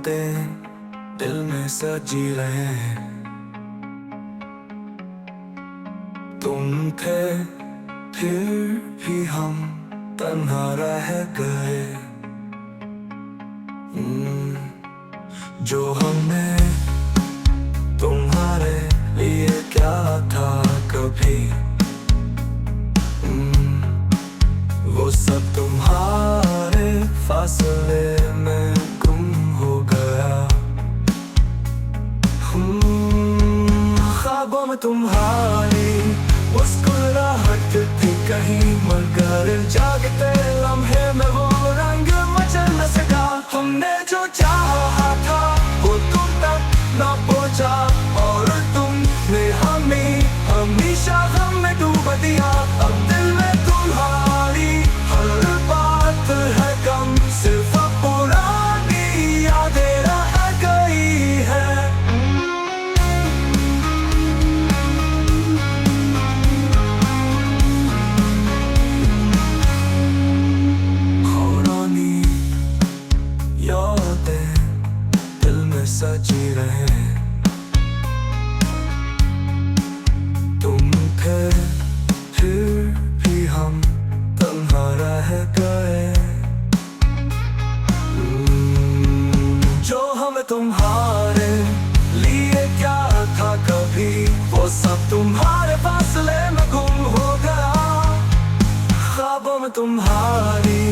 यादें दिल में सजी रहे हैं। तुम थे फिर भी हम तन्हा रह गए। जो हमने तुम्हारे लिए क्या था कभी, वो सब तुम्हारे फासले में गुम हो गया। ख्वाबों में तुम्हारी मुस्कुराहट थी कहीं, मगर जागते लम्हे में वो रंग मचल न सका। हमने जो चाहा था वो तुम तक न पहुंचा, और तुमने हमें हमेशा गम में डूब दिया। अब दिल में तुम्हारी हर बात है कम, सिर्फ पुरानी यादें रह गई है। पुरानी यादें दिल में सजी रहे। तुम थे फिर भी हम तन्हा रह गए। जो हम तुम्हारे लिए क्या था कभी, वो सब तुम्हारे फासले में गुम हो गया। ख्वाबों में तुम्हारी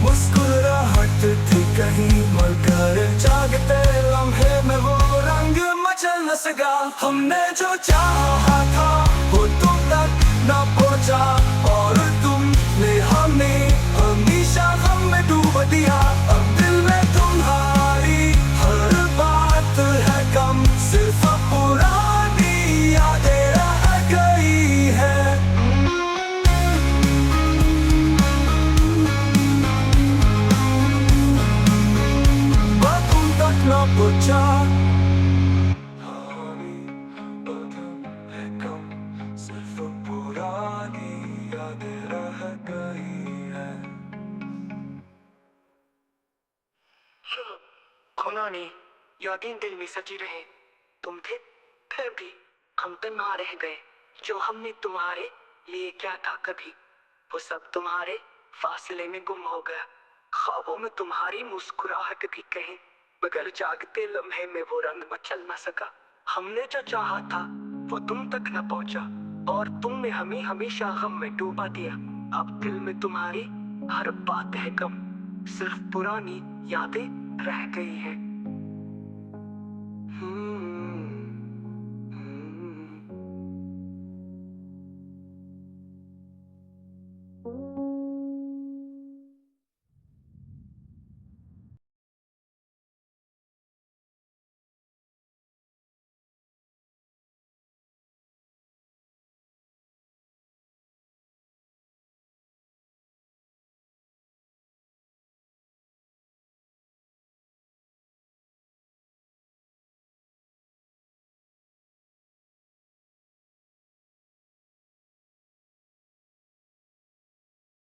मुस्कुराहट थी कहीं, मगर जागते लम्हे में वो रंग मचल न सका। हमने जो चाहा था वो तुम तक न पहुंचा, और तुमने हमें हमेशा गम में डूब दिया। अब दिल में तुम्हारी हर बात है कम, सिर्फ पुरानी यादें रह गई है। तुम तक न पहुंचा, सिर्फ पुरानी यादें रह गई है। पुरानी यादें दिल में सजी रहे। तुम थे फिर भी हम तन्हा रह गए। जो हमने तुम्हारे लिए क्या था कभी, वो सब तुम्हारे फासले में गुम हो गया। ख्वाबों में तुम्हारी मुस्कुराहट थी कहीं, मगर जागते लम्हे में वो रंग मचल न सका। हमने जो चाहा था वो तुम तक न पहुंचा, और तुमने हमें हमेशा गम में डूबा दिया। अब दिल में तुम्हारी हर बात है कम, सिर्फ पुरानी यादें रह गई है।